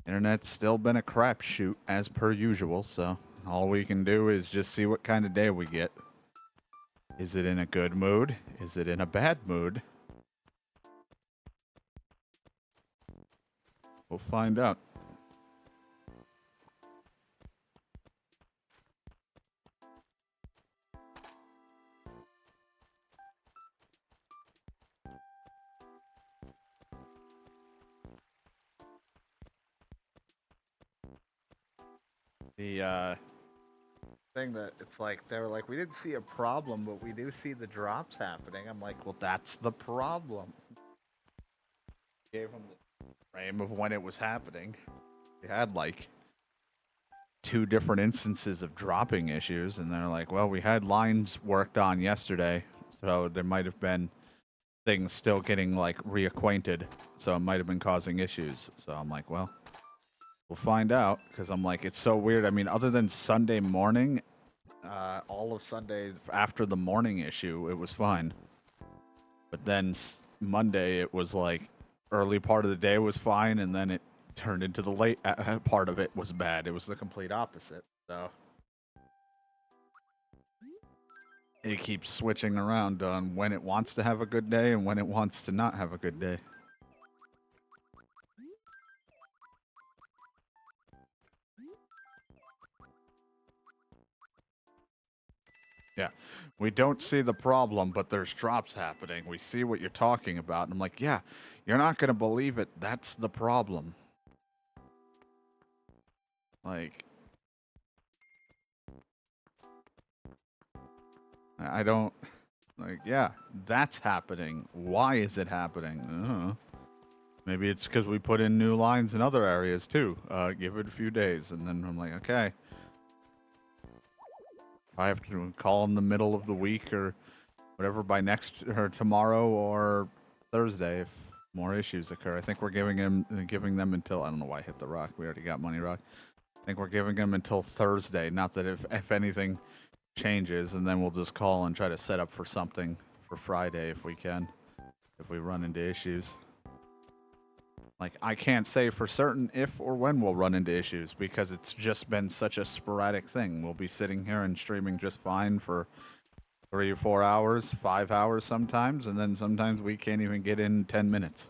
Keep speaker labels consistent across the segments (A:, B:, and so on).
A: Internet's still been a crapshoot as per usual, so all we can do is just see what kind of day we get. Is it in a good mood? Is it in a bad mood? We'll find out. The thing that it's like they were like, we didn't see a problem, but we do see the drops happening. I'm like, well, that's the problem. Gave them the frame of when it was happening. We had like 2 different instances of dropping issues, and they're like, well, we had lines worked on yesterday, so there might have been things still getting like reacquainted, so it might have been causing issues. So I'm like, well, we'll find out, because I'm like, it's so weird. I mean, other than Sunday morning, all of Sunday after the morning issue, it was fine. But then Monday, it was like early part of the day was fine, and then it turned into the late part of it was bad. It was the complete opposite. So it keeps switching around on when it wants to have a good day and when it wants to not have a good day. Yeah, we don't see the problem, but there's drops happening. We see what you're talking about. And I'm like, yeah, you're not going to believe it. That's the problem. Like, I don't, like, yeah, that's happening. Why is it happening? Maybe it's because we put in new lines in other areas too. Give it a few days. And then I'm like, okay. I have to call in the middle of the week or whatever by next or tomorrow or Thursday if more issues occur. I think we're giving them until, I don't know why I hit the rock. We already got money rock. I think we're giving them until Thursday. Not that if anything changes, and then we'll just call and try to set up for something for Friday if we can, if we run into issues. Like, I can't say for certain if or when we'll run into issues because it's just been such a sporadic thing. We'll be sitting here and streaming just fine for 3 or 4 hours, 5 hours sometimes, and then sometimes we can't even get in 10 minutes.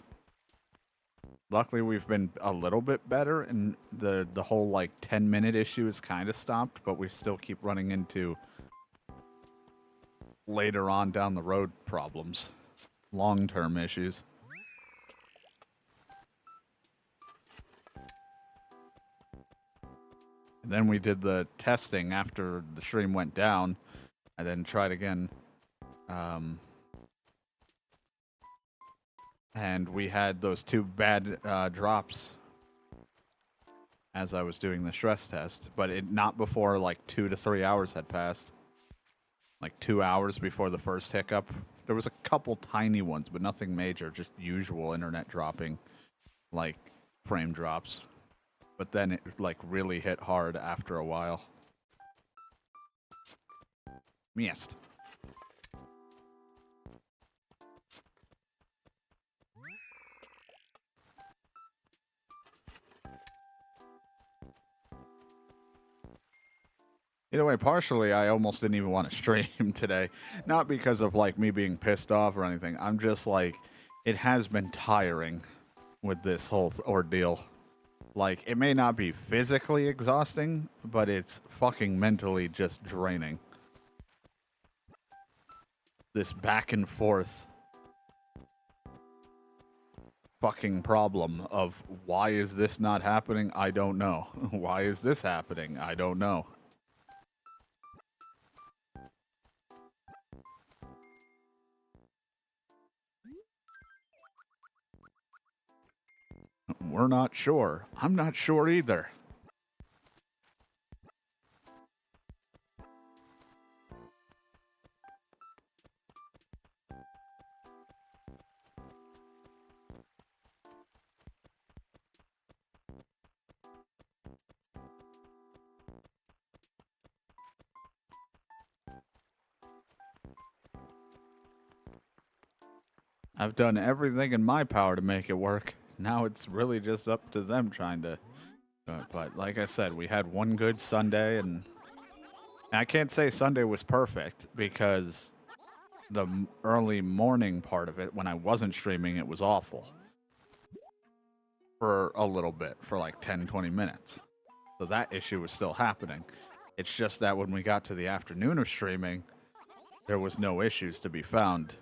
A: Luckily, we've been a little bit better, and the whole like 10-minute issue is kind of stopped, but we still keep running into later on down the road problems, long-term issues. And then we did the testing after the stream went down, and then tried again. And we had those 2 bad drops as I was doing the stress test, but not before like 2 to 3 hours had passed. Like 2 hours before the first hiccup. There was a couple tiny ones, but nothing major, just usual internet dropping, like frame drops. But then it like really hit hard after a while. Missed. Either way, partially, I almost didn't even want to stream today. Not because of, like, me being pissed off or anything. I'm just, like, it has been tiring with this whole ordeal. Like, it may not be physically exhausting, but it's fucking mentally just draining. This back and forth fucking problem of why is this not happening? I don't know. Why is this happening? I don't know. We're not sure. I'm not sure either. I've done everything in my power to make it work. Now it's really just up to them trying to But like I said, we had one good Sunday, and I can't say Sunday was perfect because the early morning part of it, when I wasn't streaming, it was awful for a little bit, for like 10, 20 minutes. So that issue was still happening. It's just that when we got to the afternoon of streaming, there was no issues to be found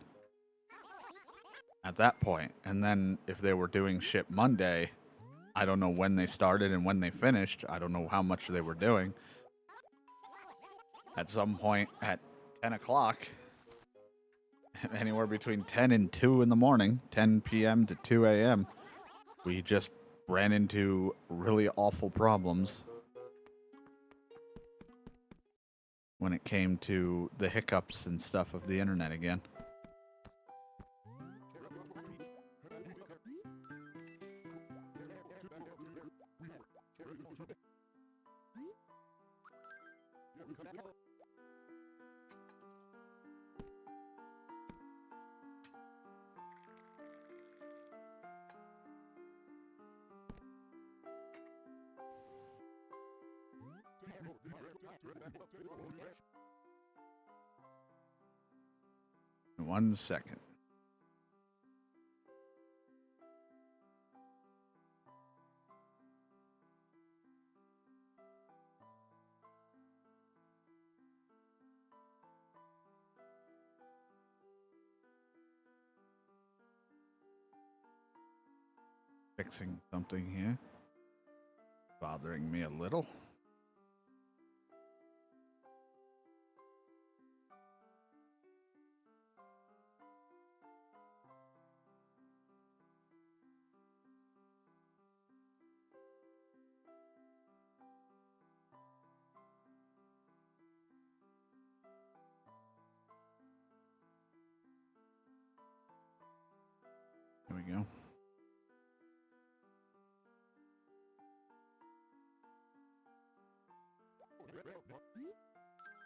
A: at that point. And then if they were doing shit Monday, I don't know when they started and when they finished. I don't know how much they were doing. At some point at 10 o'clock, anywhere between 10 and 2 in the morning, 10 p.m. to 2 a.m., we just ran into really awful problems when it came to the hiccups and stuff of the internet again. One second. Fixing something here. Bothering me a little. Here we go.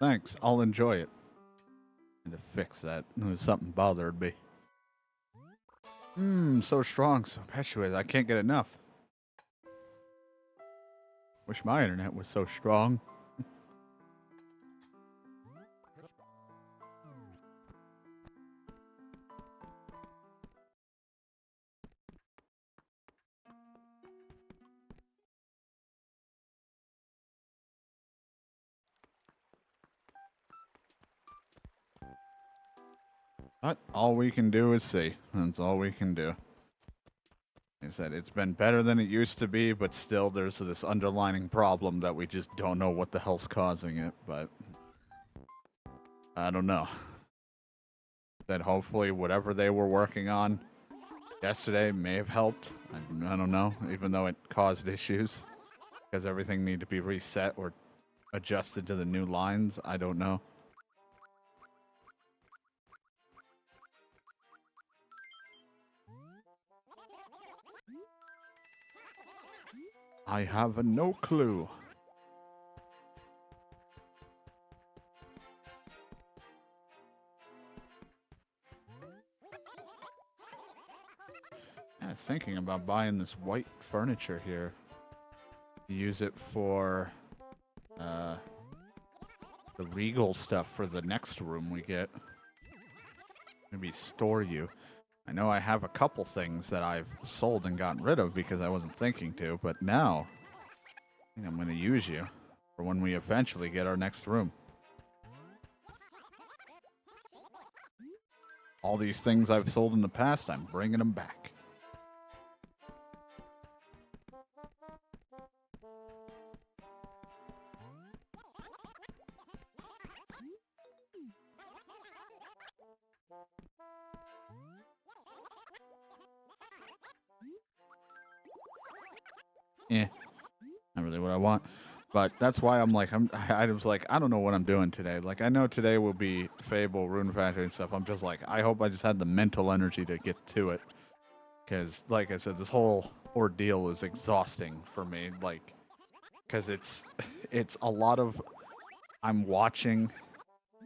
A: Thanks. I'll enjoy it. And to fix that, something bothered me. So strong, so perpetuated. I can't get enough. Wish my internet was so strong. But all we can do is see. That's all we can do. Like I said, it's been better than it used to be, but still there's this underlining problem that we just don't know what the hell's causing it, but I don't know. That hopefully whatever they were working on yesterday may have helped. I don't know, even though it caused issues because everything needed to be reset or adjusted to the new lines. I don't know. I have no clue. Yeah, thinking about buying this white furniture here. Use it for the regal stuff for the next room we get. Maybe store you. I know I have a couple things that I've sold and gotten rid of because I wasn't thinking to, but now I think I'm going to use you for when we eventually get our next room. All these things I've sold in the past, I'm bringing them back. Yeah, not really what I want, but that's why I was like, I don't know what I'm doing today. Like, I know today will be Fable, Rune Factory and stuff. I'm just like, I hope I just had the mental energy to get to it. Because, like I said, this whole ordeal is exhausting for me. Like, because it's a lot of, I'm watching. Too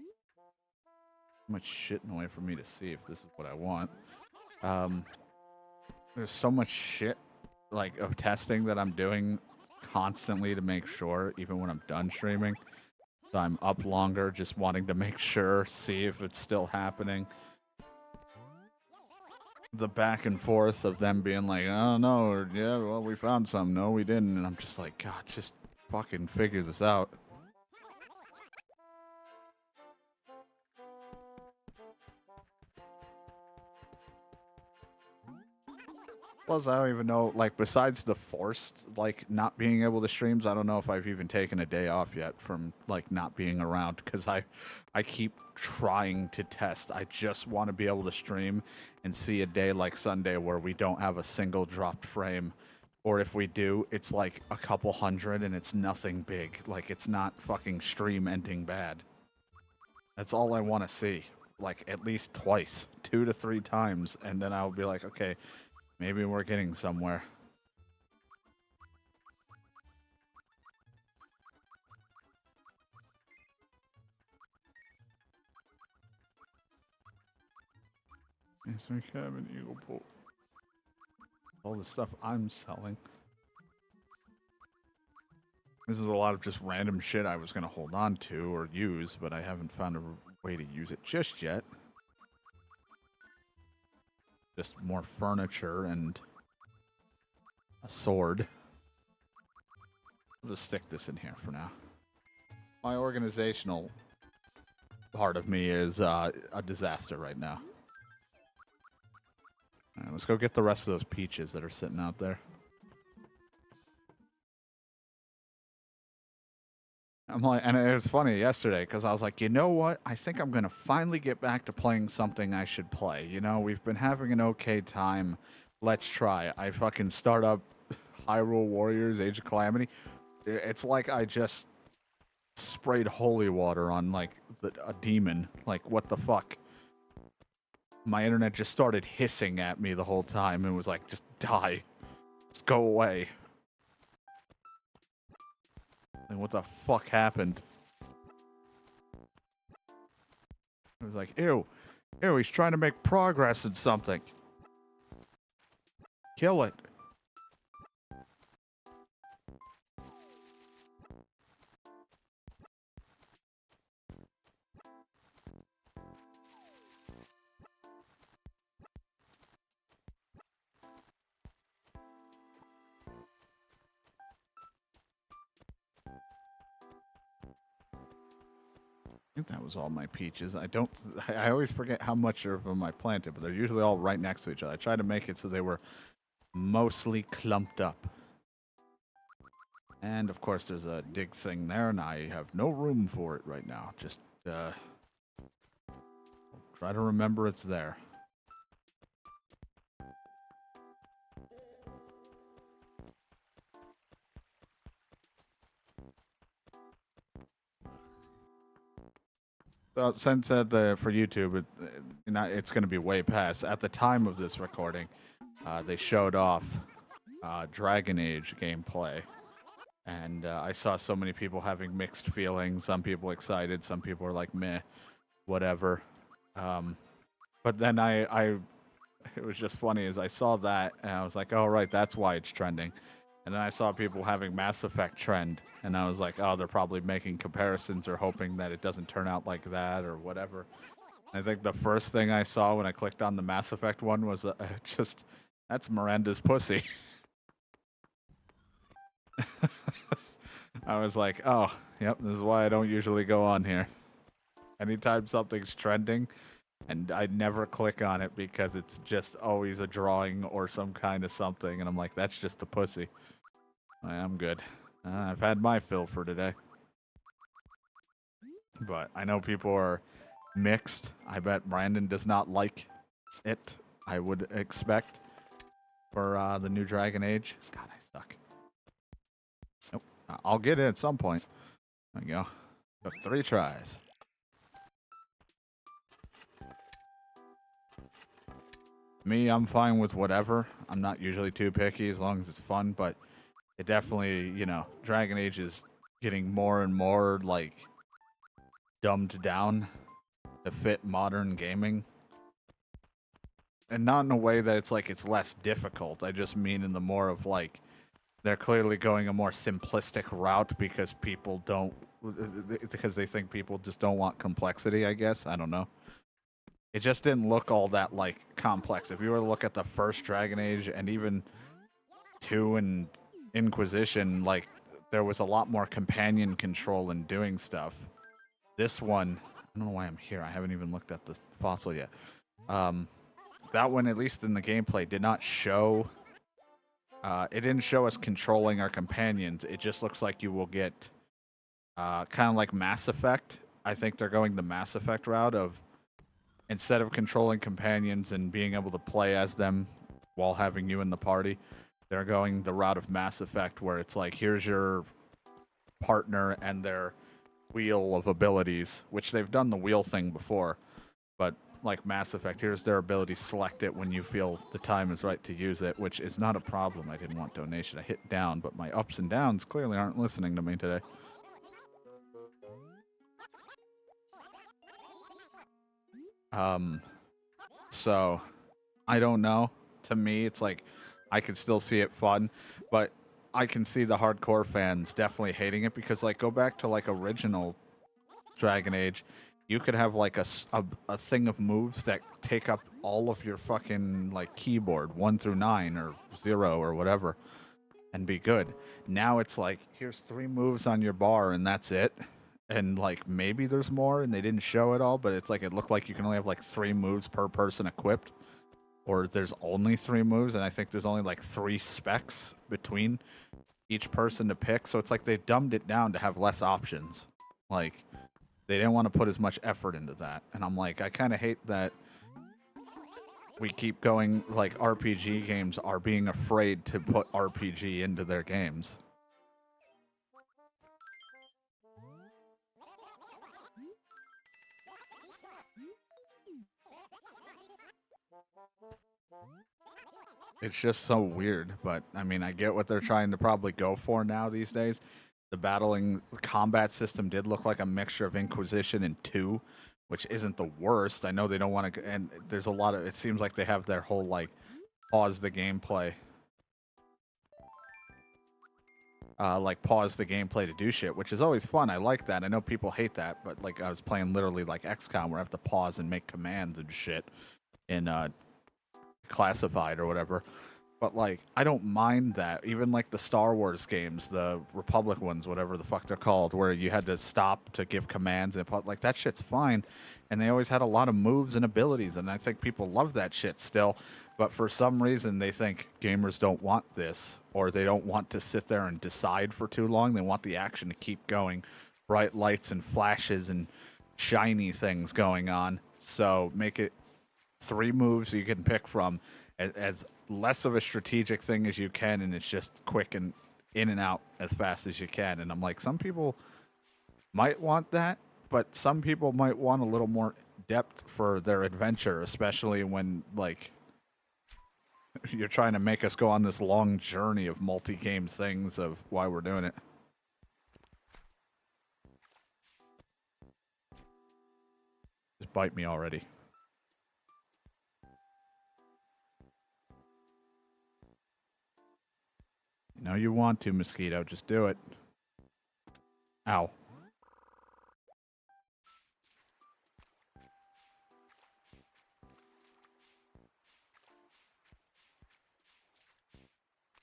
A: much shit in the way for me to see if this is what I want. There's so much shit, like, of testing that I'm doing constantly to make sure, even when I'm done streaming. So I'm up longer, just wanting to make sure, see if it's still happening. The back and forth of them being like, oh no, or, yeah, well, we found some. No, we didn't. And I'm just like, God, just fucking figure this out. Plus, I don't even know, like, besides the forced, like, not being able to streams, I don't know if I've even taken a day off yet from, like, not being around, because I keep trying to test. I just want to be able to stream and see a day like Sunday where we don't have a single dropped frame, or if we do, it's, like, a couple hundred and it's nothing big. Like, it's not fucking stream ending bad. That's all I want to see, like, at least twice, 2 to 3 times, and then I'll be like, okay, maybe we're getting somewhere. Yes, we have an eagle pool. All the stuff I'm selling. This is a lot of just random shit I was going to hold on to or use, but I haven't found a way to use it just yet. Just more furniture and a sword. I'll just stick this in here for now. My organizational part of me is a disaster right now. All right, let's go get the rest of those peaches that are sitting out there. I'm like, and it was funny yesterday because I was like, you know what? I think I'm gonna finally get back to playing something I should play. You know, we've been having an okay time. Let's try. I fucking start up Hyrule Warriors: Age of Calamity. It's like I just sprayed holy water on like a demon. Like, what the fuck? My internet just started hissing at me the whole time and was like, just die. Just go away. And what the fuck happened? It was like, ew. Ew, he's trying to make progress in something. Kill it. I think that was all my peaches. I always forget how much of them I planted, but they're usually all right next to each other. I tried to make it so they were mostly clumped up. And of course there's a dig thing there, and I have no room for it right now. Just, try to remember it's there. Since for YouTube, it's going to be way past. At the time of this recording, they showed off Dragon Age gameplay. And I saw so many people having mixed feelings. Some people excited. Some people are like, meh, whatever. But then it was just funny as I saw that, and I was like, oh, right, that's why it's trending. And then I saw people having Mass Effect trend, and I was like, oh, they're probably making comparisons or hoping that it doesn't turn out like that or whatever. I think the first thing I saw when I clicked on the Mass Effect one was just, that's Miranda's pussy. I was like, oh, yep, this is why I don't usually go on here. Anytime something's trending, and I never click on it because it's just always a drawing or some kind of something, and I'm like, that's just a pussy. I'm good. I've had my fill for today. But I know people are mixed. I bet Brandon does not like it, I would expect, for the new Dragon Age. God, I suck. Nope. I'll get it at some point. There you go. Took 3 tries. Me, I'm fine with whatever. I'm not usually too picky as long as it's fun, but it definitely, you know, Dragon Age is getting more and more, like, dumbed down to fit modern gaming. And not in a way that it's like it's less difficult. I just mean in the more of, like, They're clearly going a more simplistic route because they think people just don't want complexity, I guess. I don't know. It just didn't look all that like complex. If you were to look at the first Dragon Age and even 2 and Inquisition, like there was a lot more companion control in doing stuff. This one, I don't know why I'm here. I haven't even looked at the fossil yet. That one, at least in the gameplay, did not show. It didn't show us controlling our companions. It just looks like you will get kind of like Mass Effect. I think they're going the Mass Effect route of instead of controlling companions and being able to play as them while having you in the party, they're going the route of Mass Effect where it's like, here's your partner and their wheel of abilities, which they've done the wheel thing before, but like Mass Effect, here's their ability, select it when you feel the time is right to use it, which is not a problem. I didn't want donation. I hit down, but my ups and downs clearly aren't listening to me today. So I don't know. To me, it's like I can still see it fun, but I can see the hardcore fans definitely hating it because, like, go back to like original Dragon Age, you could have like a thing of moves that take up all of your fucking like keyboard, 1 through 9 or 0 or whatever, and be good. Now it's like, here's 3 moves on your bar and that's it. And like maybe there's more and they didn't show it all, but it's like it looked like you can only have like 3 moves per person equipped. Or there's only 3 moves, and I think there's only like 3 specs between each person to pick. So it's like they dumbed it down to have less options. Like, they didn't want to put as much effort into that. And I'm like, I kind of hate that we keep going, like, RPG games are being afraid to put RPG into their games. It's just so weird, but I mean, I get what they're trying to probably go for now these days. The combat system did look like a mixture of Inquisition and 2, which isn't the worst. I know they don't want to, and there's a lot of, it seems like they have their whole, like, pause the gameplay. Like, pause the gameplay to do shit, which is always fun. I like that. I know people hate that, but, like, I was playing literally, like, XCOM where I have to pause and make commands and shit in, Classified or whatever. But, like, I don't mind that. Even, like, the Star Wars games, the Republic ones, whatever the fuck they're called, where you had to stop to give commands and, like, that shit's fine. And they always had a lot of moves and abilities, and I think people love that shit still. But for some reason, they think gamers don't want this, or they don't want to sit there and decide for too long. They want the action to keep going. Bright lights and flashes and shiny things going on. So make it 3 moves you can pick from as less of a strategic thing as you can, and it's just quick and in and out as fast as you can. And I'm like, some people might want that, but some people might want a little more depth for their adventure, especially when, like, you're trying to make us go on this long journey of multi-game things of why we're doing it. Just bite me already. You know you want to, mosquito. Just do it. Ow.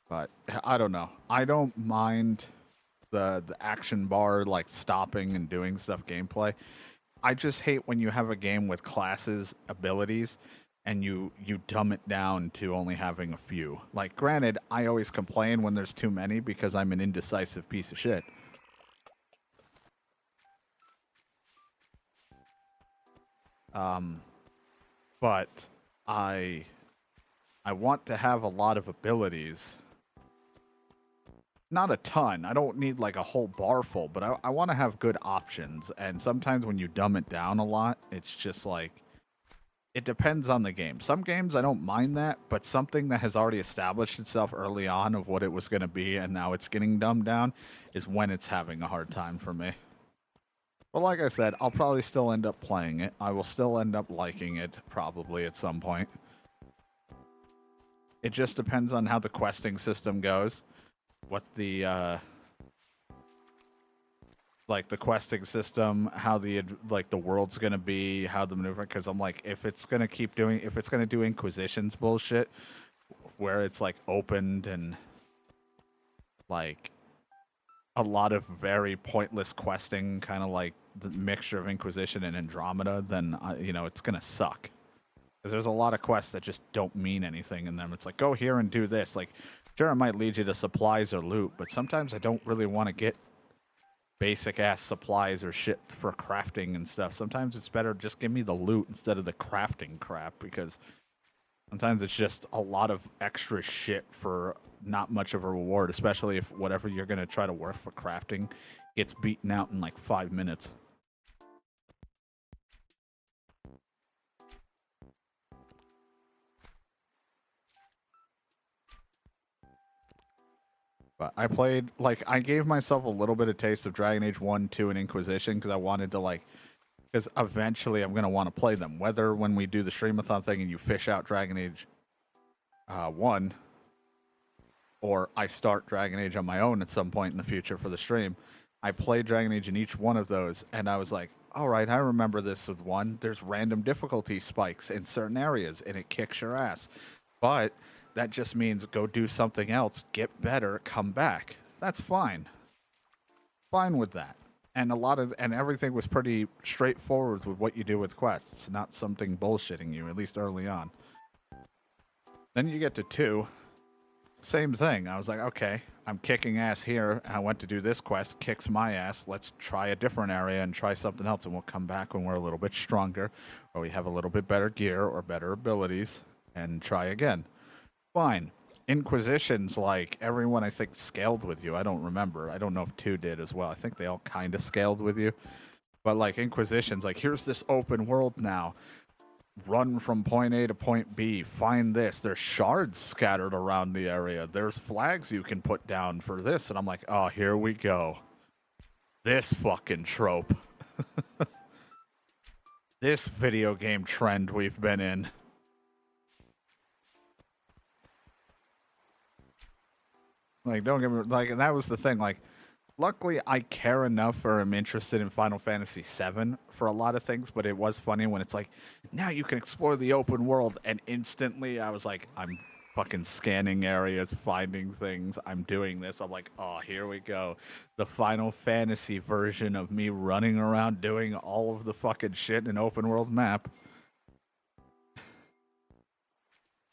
A: But I don't know. I don't mind the action bar, like, stopping and doing stuff gameplay. I just hate when you have a game with classes, abilities, and you dumb it down to only having a few. Like, granted, I always complain when there's too many because I'm an indecisive piece of shit. But I want to have a lot of abilities. Not a ton. I don't need like a whole bar full, but I want to have good options. And sometimes when you dumb it down a lot, it's just like, it depends on the game. Some games I don't mind that, but something that has already established itself early on of what it was going to be and now it's getting dumbed down is when it's having a hard time for me. But like I said, I'll probably still end up playing it. I will still end up liking it probably at some point. It just depends on how the questing system goes. what the like the questing system, how the like the world's gonna be, how the maneuver. Because I'm like, if it's gonna do Inquisition's bullshit, where it's like opened and like a lot of very pointless questing, kind of like the mixture of Inquisition and Andromeda, then you know it's gonna suck. Because there's a lot of quests that just don't mean anything in them. It's like, go here and do this. Like, sure, it might lead you to supplies or loot, but sometimes I don't really want to get basic ass supplies or shit for crafting and stuff. Sometimes it's better just give me the loot instead of the crafting crap, because sometimes it's just a lot of extra shit for not much of a reward, especially if whatever you're going to try to work for crafting gets beaten out in like 5 minutes. But I played, like, I gave myself a little bit of taste of Dragon Age 1, 2, and Inquisition because I wanted to, like, because eventually I'm going to want to play them. Whether when we do the Streamathon thing and you fish out Dragon Age 1, or I start Dragon Age on my own at some point in the future for the stream, I played Dragon Age in each one of those, and I was like, all right, I remember this with 1. There's random difficulty spikes in certain areas, and it kicks your ass. But that just means go do something else, get better, come back. That's fine. Fine with that. And everything was pretty straightforward with what you do with quests, not something bullshitting you, at least early on. Then you get to 2, same thing. I was like, okay, I'm kicking ass here, and I went to do this quest, kicks my ass. Let's try a different area and try something else, and we'll come back when we're a little bit stronger, or we have a little bit better gear or better abilities, and try again. Fine. Inquisition's like, everyone I think scaled with you. I don't remember. I don't know if 2 did as well. I think they all kind of scaled with you. But like Inquisition's like, here's this open world now. Run from point A to point B. Find this. There's shards scattered around the area. There's flags you can put down for this. And I'm like, oh, here we go. This fucking trope. This video game trend we've been in. Like, don't get me like, and that was the thing. Like, luckily, I care enough or am interested in Final Fantasy VII for a lot of things, but it was funny when it's like, now you can explore the open world, and instantly I was like, I'm fucking scanning areas, finding things, I'm doing this. I'm like, oh, here we go. The Final Fantasy version of me running around doing all of the fucking shit in an open world map.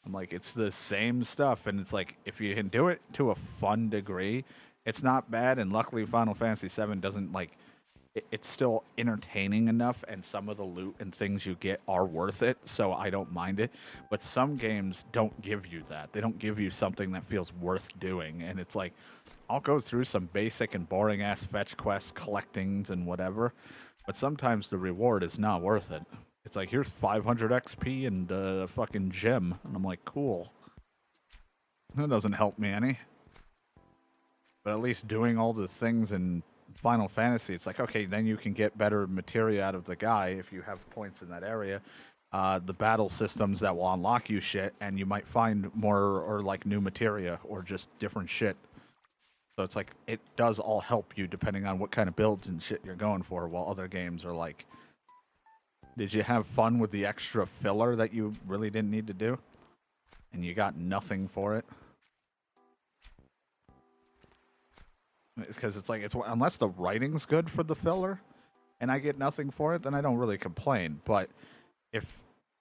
A: I'm like, it's the same stuff, and it's like, if you can do it to a fun degree, it's not bad. And luckily, Final Fantasy VII doesn't like. It's still entertaining enough, and some of the loot and things you get are worth it, so I don't mind it. But some games don't give you that. They don't give you something that feels worth doing, and it's like, I'll go through some basic and boring ass fetch quests, collectings, and whatever, but sometimes the reward is not worth it. It's like, here's 500 XP and a fucking gem. And I'm like, cool. That doesn't help me any. But at least doing all the things in Final Fantasy, it's like, okay, then you can get better materia out of the guy if you have points in that area. The battle systems that will unlock you shit, and you might find more or like new materia or just different shit. So it's like, it does all help you depending on what kind of builds and shit you're going for, while other games are like, did you have fun with the extra filler that you really didn't need to do? And you got nothing for it? Because it's like, unless the writing's good for the filler, and I get nothing for it, then I don't really complain. But if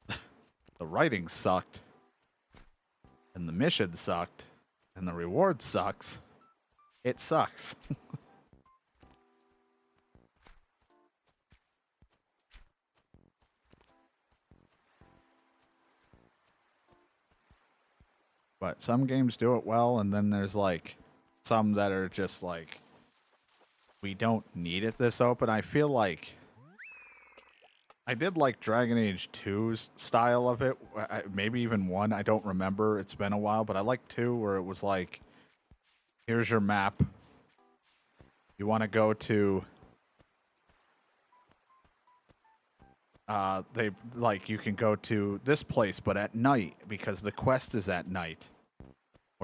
A: the writing sucked, and the mission sucked, and the reward sucks, it sucks. But some games do it well, and then there's like some that are just like, we don't need it this open. I feel like I did like Dragon Age 2's style of it. Maybe even 1. I don't remember. It's been a while, but I like 2 where it was like, here's your map. You want to go to you can go to this place, but at night, because the quest is at night.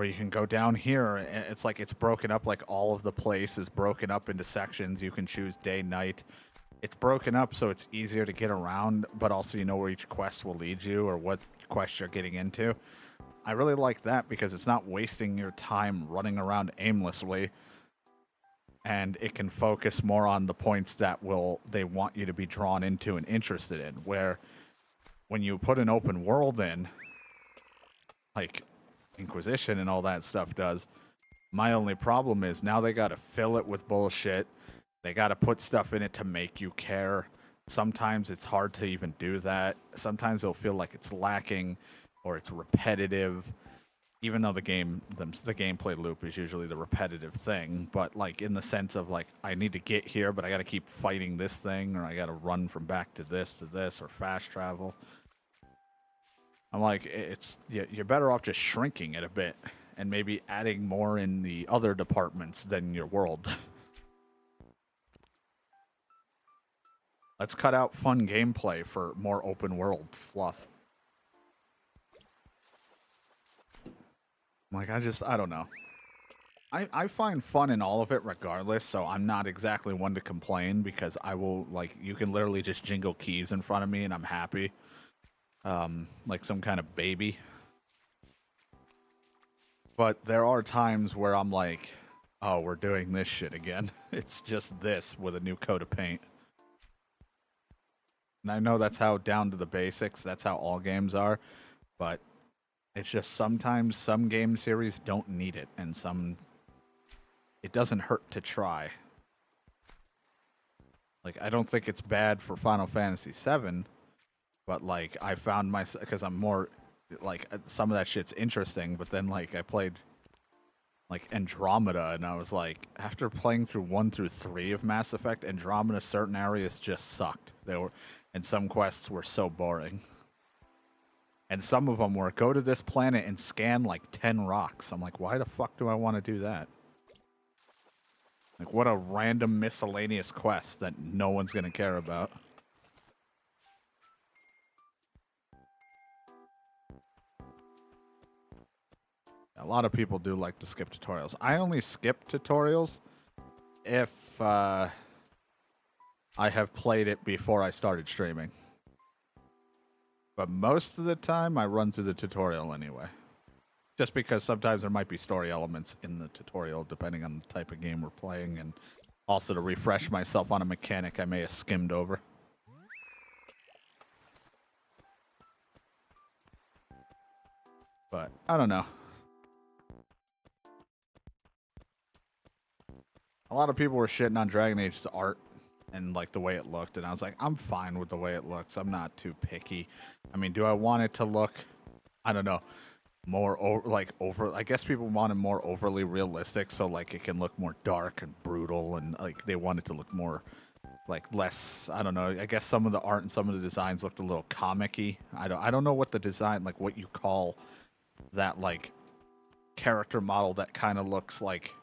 A: Or you can go down here, and it's like it's broken up, like all of the place is broken up into sections. You can choose day, night. It's broken up so it's easier to get around, but also you know where each quest will lead you or what quest you're getting into. I really like that because it's not wasting your time running around aimlessly, and it can focus more on the points that they want you to be drawn into and interested in. Where when you put an open world in, like Inquisition and all that stuff does, my only problem is now they gotta fill it with bullshit. They gotta put stuff in it to make you care. Sometimes it's hard to even do that. Sometimes it'll feel like it's lacking or it's repetitive, even though the gameplay loop is usually the repetitive thing. But like in the sense of like I need to get here, but I gotta keep fighting this thing, or I gotta run from back to this, or fast travel. I'm like, you're better off just shrinking it a bit and maybe adding more in the other departments than your world. Let's cut out fun gameplay for more open world fluff. Like, I don't know. I find fun in all of it regardless, so I'm not exactly one to complain because I will, like, you can literally just jingle keys in front of me and I'm happy. Like some kind of baby. But there are times where I'm like, oh, we're doing this shit again. It's just this with a new coat of paint. And I know that's how down to the basics, that's how all games are, but it's just sometimes some game series don't need it, and it doesn't hurt to try. Like, I don't think it's bad for Final Fantasy VII, but like I found myself, because I'm more like some of that shit's interesting, but then like I played like Andromeda, and I was like, after playing through 1 through 3 of Mass Effect, Andromeda, certain areas just sucked. And some quests were so boring. And some of them were, go to this planet and scan like 10 rocks. I'm like, why the fuck do I want to do that? Like, what a random miscellaneous quest that no one's going to care about. A lot of people do like to skip tutorials. I only skip tutorials if I have played it before I started streaming. But most of the time, I run through the tutorial anyway. Just because sometimes there might be story elements in the tutorial, depending on the type of game we're playing, and also to refresh myself on a mechanic I may have skimmed over. But, I don't know. A lot of people were shitting on Dragon Age's art and like the way it looked, and I was like, I'm fine with the way it looks. I'm not too picky. I mean, do I want it to look, I don't know, more over, I guess people want it more overly realistic, so like it can look more dark and brutal, and like they want it to look more like less, I don't know, I guess some of the art and some of the designs looked a little comic-y. I don't know what the design, like what you call that like character model that kind of looks like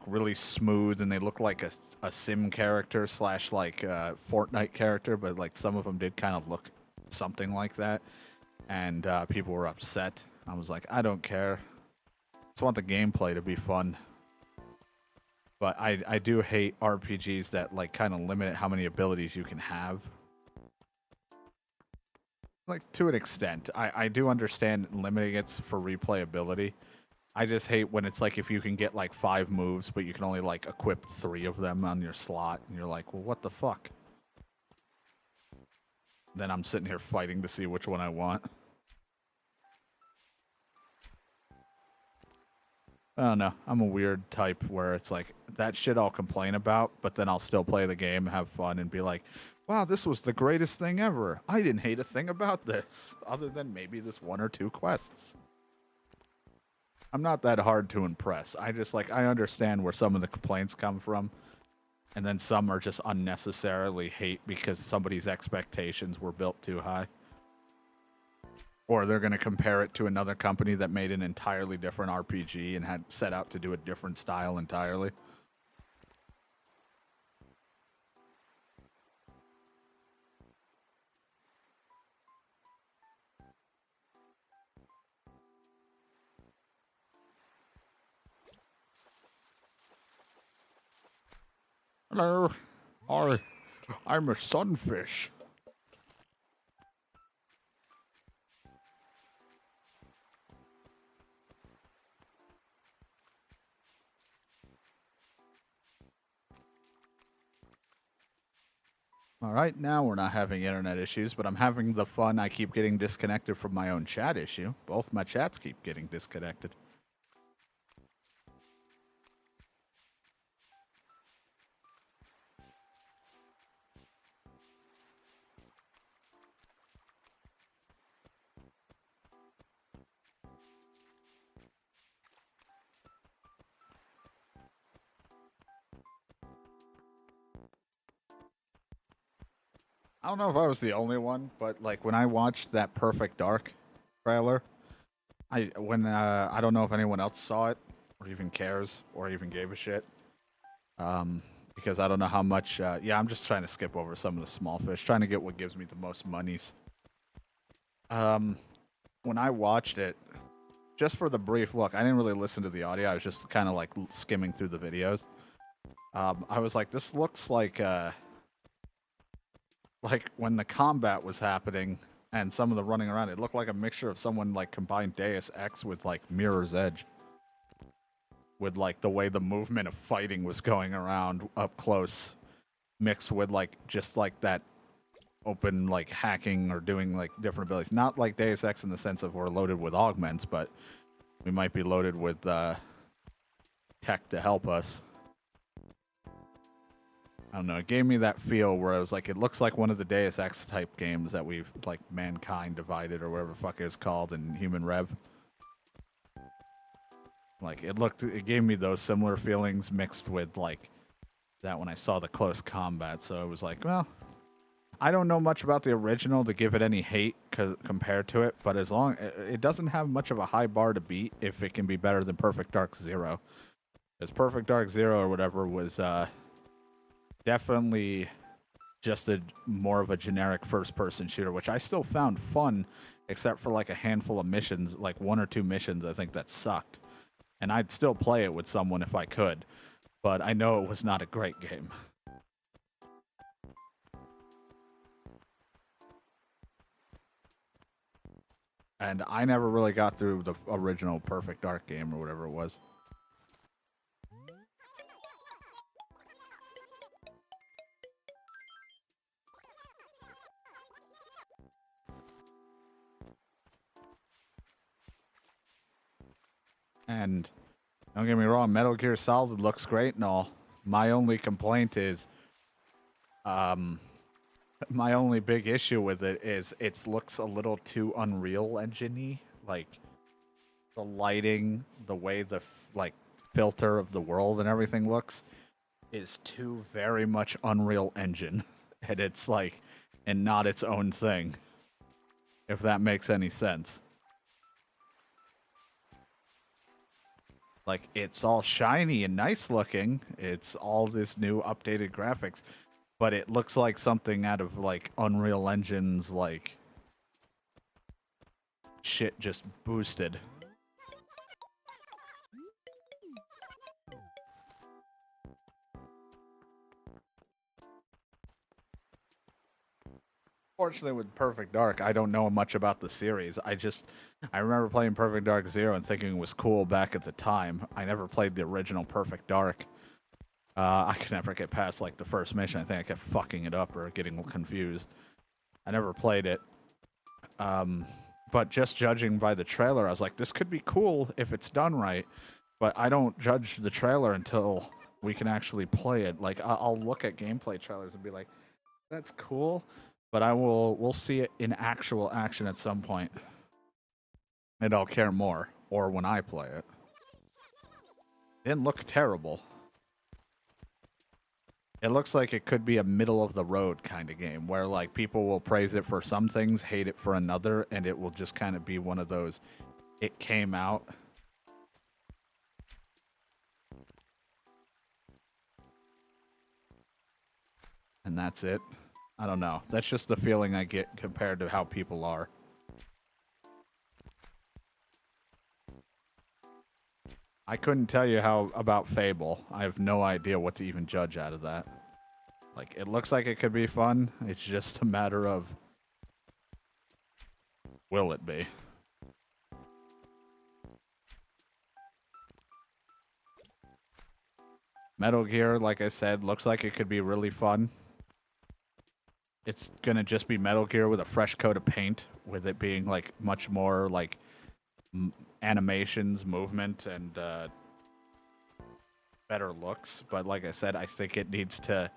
A: really smooth, and they look like a sim character slash like Fortnite character, but like some of them did kind of look something like that, and people were upset. I was like, I don't care. I just want the gameplay to be fun. But I do hate RPGs that like kind of limit how many abilities you can have. Like to an extent, I do understand limiting it for replayability. I just hate when it's like if you can get like 5 moves, but you can only like equip 3 of them on your slot, and you're like, well, what the fuck? Then I'm sitting here fighting to see which one I want. I don't know. I'm a weird type where it's like, that shit I'll complain about, but then I'll still play the game, have fun, and be like, wow, this was the greatest thing ever. I didn't hate a thing about this, other than maybe this 1 or 2 quests. I'm not that hard to impress. I just like, I understand where some of the complaints come from, and then some are just unnecessarily hate because somebody's expectations were built too high. Or they're going to compare it to another company that made an entirely different RPG and had set out to do a different style entirely. Hello. I'm a sunfish. All right, now we're not having internet issues, but I'm having the fun. I keep getting disconnected from my own chat issue. Both my chats keep getting disconnected. I don't know if I was the only one, but like when I watched that Perfect Dark trailer, I don't know if anyone else saw it or even cares or even gave a shit. Because I don't know how much. Yeah, I'm just trying to skip over some of the small fish, trying to get what gives me the most monies. When I watched it, just for the brief look, I didn't really listen to the audio. I was just kind of like skimming through the videos. I was like, this looks like when the combat was happening and some of the running around, it looked like a mixture of someone like combined Deus Ex with like Mirror's Edge. With like the way the movement of fighting was going around up close, mixed with like just like that open like hacking or doing like different abilities. Not like Deus Ex in the sense of we're loaded with augments, but we might be loaded with tech to help us. I don't know. It gave me that feel where I was like, it looks like one of the Deus Ex type games that we've like Mankind Divided or whatever the fuck it's called in Human Rev. Like it gave me those similar feelings mixed with like that when I saw the close combat. So it was like, well, I don't know much about the original to give it any hate compared to it, but as long it doesn't have much of a high bar to beat if it can be better than Perfect Dark Zero. Because Perfect Dark Zero or whatever was definitely just a more of a generic first-person shooter, which I still found fun, except for like a handful of missions, like one or two missions I think that sucked. And I'd still play it with someone if I could, but I know it was not a great game. And I never really got through the original Perfect Dark game or whatever it was. And don't get me wrong, Metal Gear Solid looks great and all. My only complaint is, my only big issue with it is it looks a little too Unreal Engine-y. Like, the lighting, the way the, like, filter of the world and everything looks is too very much Unreal Engine. And it's like, and not its own thing. If that makes any sense. Like, it's all shiny and nice looking. It's all this new updated graphics. But it looks like something out of, like, Unreal Engine's, like, shit just boosted. Fortunately, with Perfect Dark, I don't know much about the series. I remember playing Perfect Dark Zero and thinking it was cool back at the time. I never played the original Perfect Dark. I could never get past like the first mission. I think I kept fucking it up or getting confused. I never played it. But just judging by the trailer, I was like, this could be cool if it's done right. But I don't judge the trailer until we can actually play it. Like, I'll look at gameplay trailers and be like, that's cool. But we'll see it in actual action at some point. And I'll care more. Or when I play it. It didn't look terrible. It looks like it could be a middle of the road kind of game where like people will praise it for some things, hate it for another, and it will just kind of be one of those it came out. And that's it. I don't know. That's just the feeling I get compared to how people are. I couldn't tell you how about Fable. I have no idea what to even judge out of that. Like, it looks like it could be fun. It's just a matter of, will it be? Metal Gear, like I said, looks like it could be really fun. It's gonna just be Metal Gear with a fresh coat of paint, with it being like much more like animations, movement, and better looks. But like I said, I think it needs to.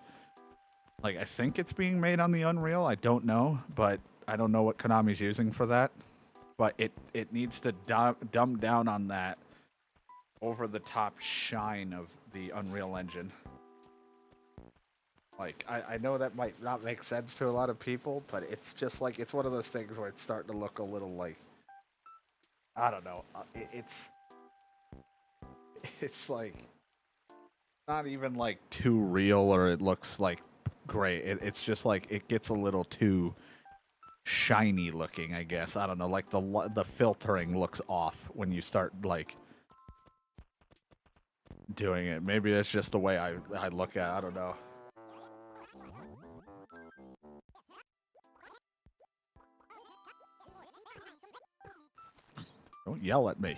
A: Like, I think it's being made on the Unreal. I don't know, but I don't know what Konami's using for that. But it needs to dumb down on that over the top shine of the Unreal Engine. Like, I know that might not make sense to a lot of people, but it's just like, it's one of those things where it's starting to look a little like, I don't know. It's like not even like too real, or it looks like great. It's just like it gets a little too shiny looking, I guess. I don't know. Like the filtering looks off when you start like doing it. Maybe that's just the way I look at it. I don't know. Don't yell at me.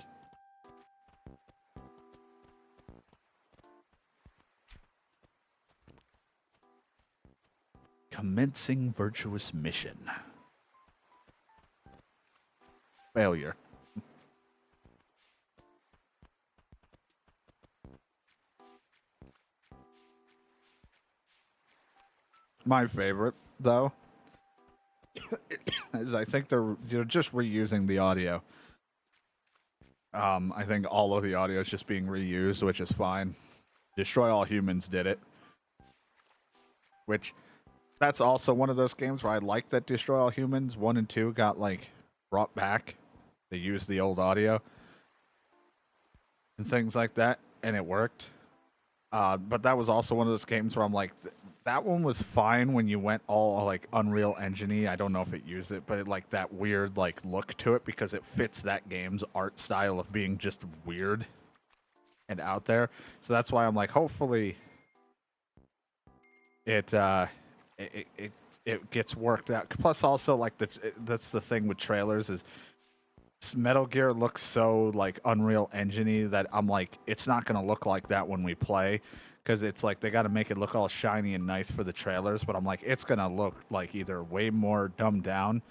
A: Commencing virtuous mission. Failure. My favorite, though, is I think they're just reusing the audio. I think all of the audio is just being reused, which is fine. Destroy All Humans did it. Which, that's also one of those games where I like that Destroy All Humans 1 and 2 got, like, brought back. They used the old audio and things like that, and it worked. But that was also one of those games where I'm like, that one was fine when you went all like Unreal Engine-y. I don't know if it used it, but it, like that weird like look to it because it fits that game's art style of being just weird and out there. So that's why I'm like, hopefully it gets worked out. Plus, also like that's the thing with trailers is Metal Gear looks so like Unreal Engine-y that I'm like, it's not gonna look like that when we play, because it's like they got to make it look all shiny and nice for the trailers. But I'm like, it's gonna look like either way more dumbed down,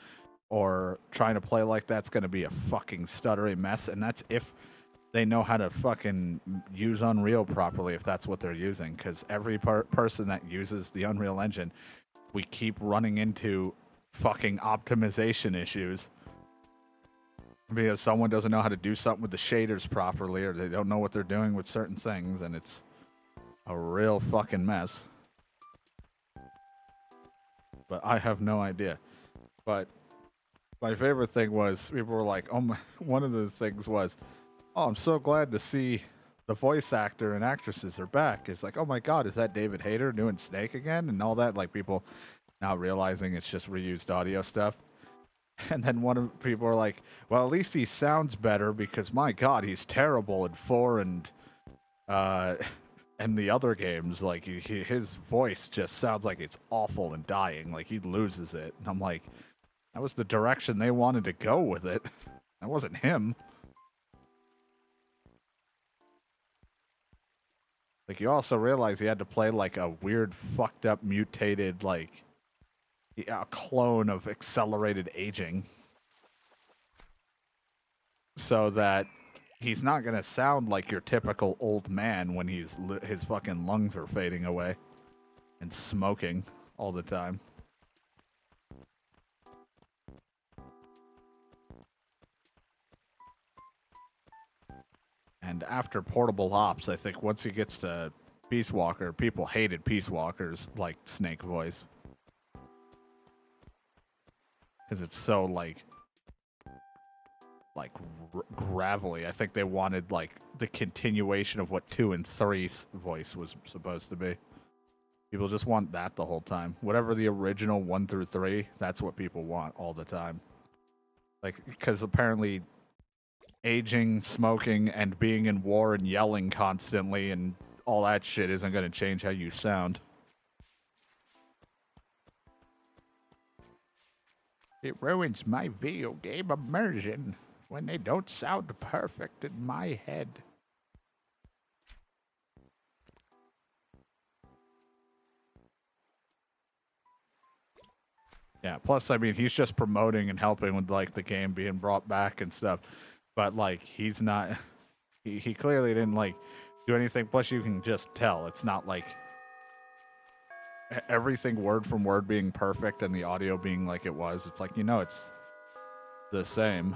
A: or trying to play like that's gonna be a fucking stuttery mess. And that's if they know how to fucking use Unreal properly, if that's what they're using. Because every person that uses the Unreal Engine, we keep running into fucking optimization issues. Because someone doesn't know how to do something with the shaders properly, or they don't know what they're doing with certain things, and it's a real fucking mess. But I have no idea. But my favorite thing was people were like, oh my, one of the things was, oh, I'm so glad to see the voice actor and actresses are back. It's like, oh my god, is that David Hayter doing Snake again? And all that, like people now realizing it's just reused audio stuff. And then one of the people were like, well, at least he sounds better, because my god, he's terrible in 4 and the other games. Like his voice just sounds like it's awful and dying, like he loses it. And I'm like, that was the direction they wanted to go with it. That wasn't him. Like, you also realize he had to play like a weird fucked up mutated like a clone of accelerated aging, so that he's not gonna sound like your typical old man when his fucking lungs are fading away and smoking all the time. And after Portable Ops, I think once he gets to Peace Walker, people hated Peace Walker's like Snake voice, because it's so like gravelly. I think they wanted like the continuation of what 2 and 3's voice was supposed to be. People just want that the whole time. Whatever the original 1 through 3, that's what people want all the time. Like, because apparently aging, smoking, and being in war and yelling constantly and all that shit isn't going to change how you sound. It ruins my video game immersion when they don't sound perfect in my head. Yeah, plus, I mean, he's just promoting and helping with, like, the game being brought back and stuff. But, like, he's not... He clearly didn't, like, do anything. Plus, you can just tell. It's not, like... Everything word from word being perfect and the audio being like it was. It's like, you know, it's the same.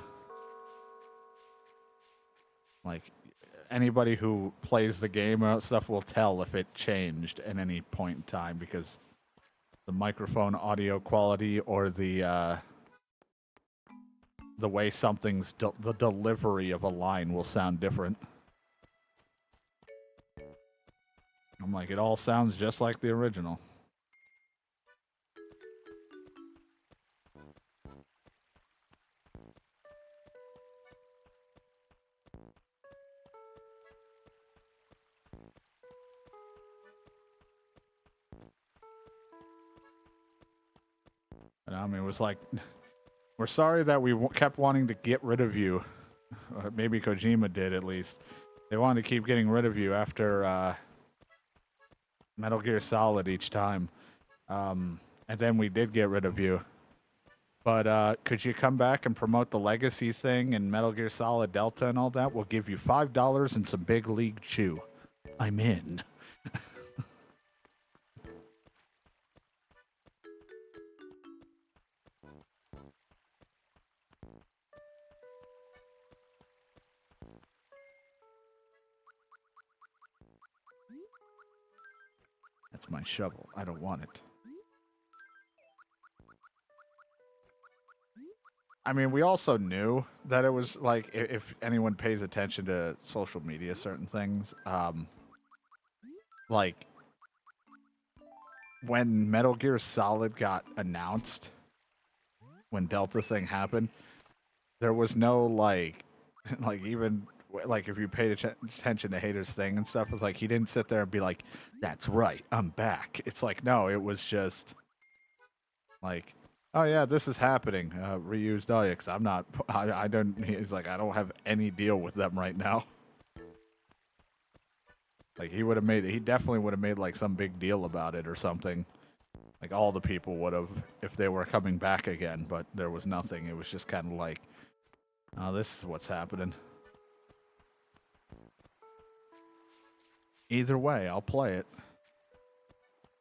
A: Like, anybody who plays the game or stuff will tell if it changed at any point in time because the microphone audio quality or the way something's the delivery of a line will sound different. I'm like, it all sounds just like the original. And I mean, it was like, we're sorry that we kept wanting to get rid of you. Or maybe Kojima did, at least. They wanted to keep getting rid of you after Metal Gear Solid each time. And then we did get rid of you. But could you come back and promote the Legacy thing and Metal Gear Solid Delta and all that? We'll give you $5 and some Big League Chew. I'm in. That's my shovel. I don't want it. I mean, we also knew that it was like, if anyone pays attention to social media, certain things, like when Metal Gear Solid got announced, when Delta thing happened, there was no like even like if you paid attention to haters thing and stuff, it's like he didn't sit there and be like, "That's right, I'm back." It's like, no, it was just like, oh yeah, this is happening. Reused audio, because I don't. He's like, I don't have any deal with them right now. Like he definitely would have made like some big deal about it or something. Like all the people would have if they were coming back again, but there was nothing. It was just kind of like, oh, this is what's happening. Either way, I'll play it.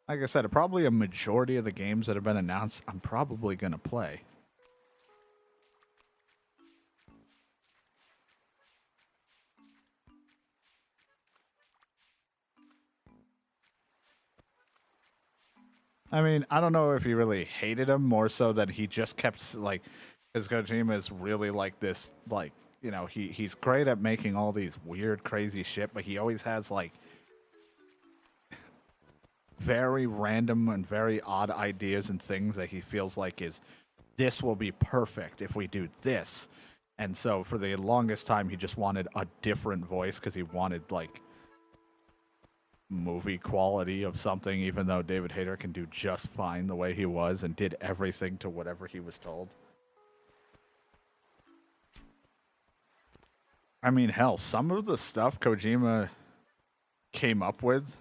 A: Like I said, probably a majority of the games that have been announced, I'm probably going to play. I mean, I don't know if he really hated him, more so that he just kept, like, because Kojima is really like this, like, you know, he's great at making all these weird, crazy shit, but he always has, like, very random and very odd ideas and things that he feels like this will be perfect if we do this. And so for the longest time, he just wanted a different voice because he wanted, like, movie quality of something, even though David Hayter can do just fine the way he was and did everything to whatever he was told. I mean, hell, some of the stuff Kojima came up with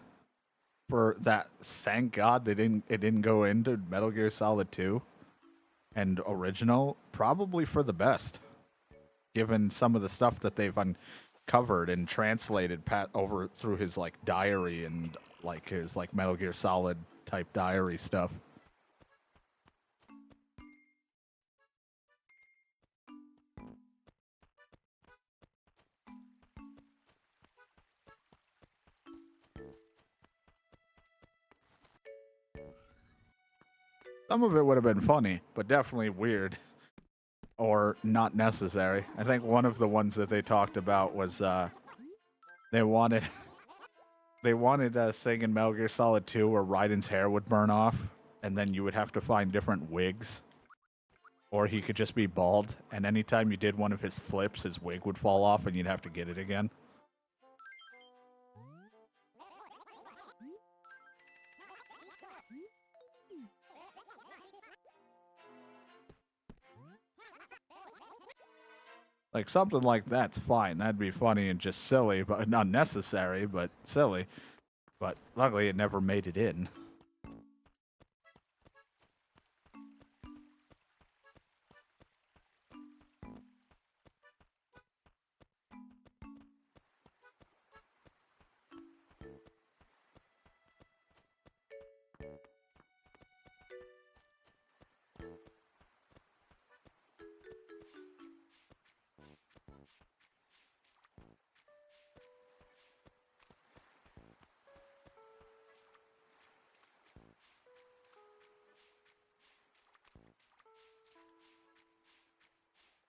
A: for that, thank God it didn't go into Metal Gear Solid 2 and original, probably for the best, given some of the stuff that they've uncovered and translated over through his like diary and like his like Metal Gear Solid type diary stuff. Some of it would have been funny, but definitely weird or not necessary. I think one of the ones that they talked about was they wanted a thing in Metal Gear Solid 2 where Raiden's hair would burn off, and then you would have to find different wigs. Or he could just be bald, and anytime you did one of his flips, his wig would fall off, and you'd have to get it again. Like something like that's fine. That'd be funny and just silly, but unnecessary, but silly. But luckily, it never made it in.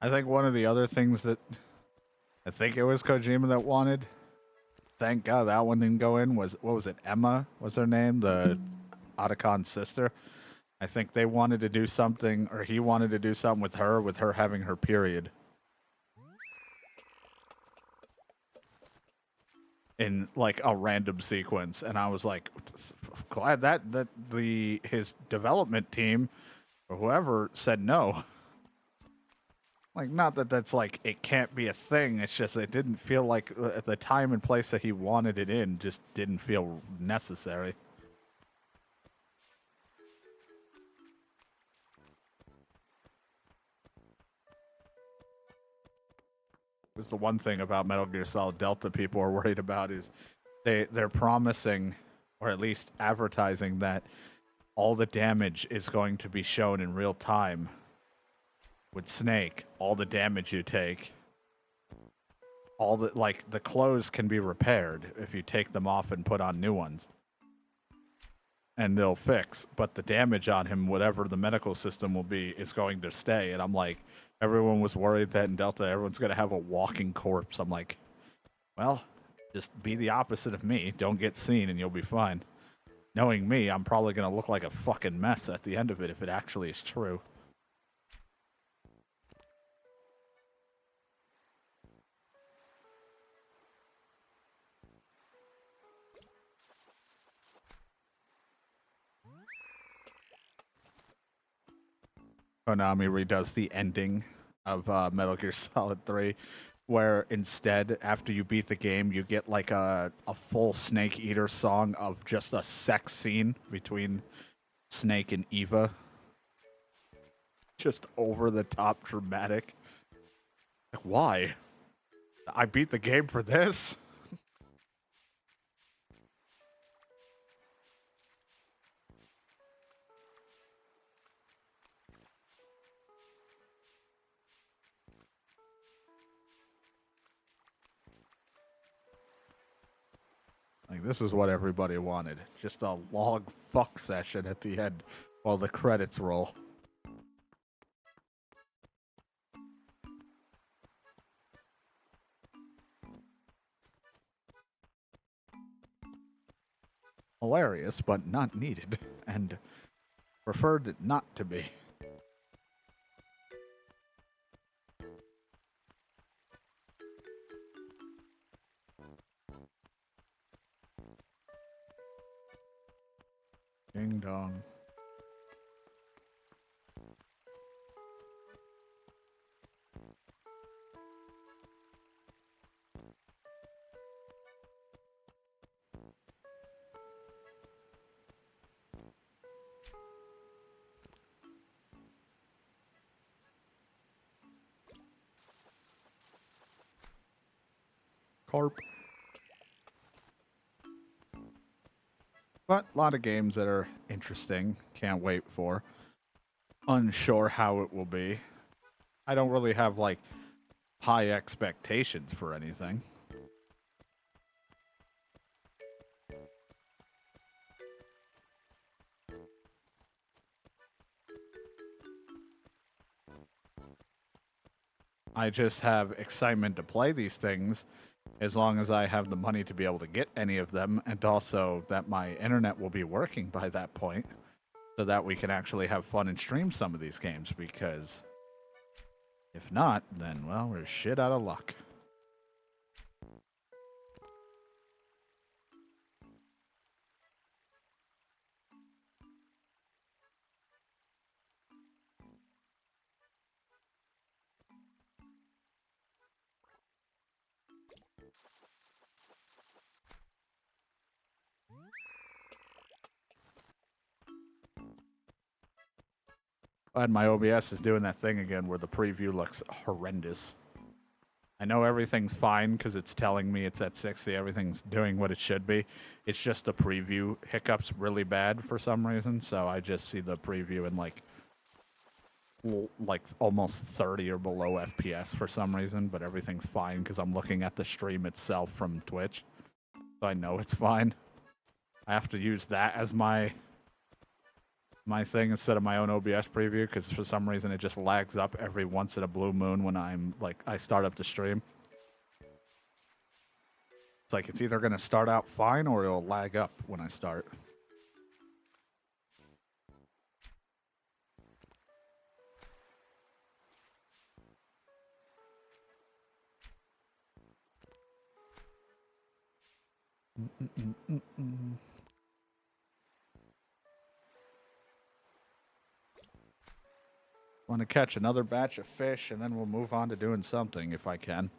A: I think one of the other things that I think it was Kojima that wanted. Thank God that one didn't go in. Was what was it? Emma was her name, the Otacon's sister. I think they wanted to do something, or he wanted to do something with her having her period in like a random sequence, and I was like, glad that the his development team or whoever said no. Like, not that that's like it can't be a thing. It's just it didn't feel like at the time and place that he wanted it in just didn't feel necessary. It's the one thing about Metal Gear Solid Delta people are worried about is they're promising, or at least advertising, that all the damage is going to be shown in real time. With Snake, all the damage you take, all the like the clothes can be repaired if you take them off and put on new ones. And they'll fix, but the damage on him, whatever the medical system will be, is going to stay. And I'm like, everyone was worried that in Delta, everyone's going to have a walking corpse. I'm like, well, just be the opposite of me. Don't get seen and you'll be fine. Knowing me, I'm probably going to look like a fucking mess at the end of it if it actually is true. Konami redoes the ending of Metal Gear Solid 3, where instead, after you beat the game, you get like a full Snake Eater song of just a sex scene between Snake and Eva. Just over the top dramatic. Like, why? I beat the game for this? Like, this is what everybody wanted. Just a long fuck session at the end while the credits roll. Hilarious, but not needed, and preferred not to be. Ding dong. Carp. But a lot of games that are interesting. Can't wait for. Unsure how it will be. I don't really have like high expectations for anything. I just have excitement to play these things as long as I have the money to be able to get any of them, and also that my internet will be working by that point so that we can actually have fun and stream some of these games, because if not, then, well, we're shit out of luck. And my OBS is doing that thing again where the preview looks horrendous. I know everything's fine because it's telling me it's at 60. Everything's doing what it should be. It's just the preview hiccups really bad for some reason. So I just see the preview in like almost 30 or below FPS for some reason. But everything's fine because I'm looking at the stream itself from Twitch. So I know it's fine. I have to use that as my thing instead of my own OBS preview because for some reason it just lags up every once in a blue moon when I start up the stream. It's like it's either going to start out fine or it'll lag up when I start. Want to catch another batch of fish, and then we'll move on to doing something if I can.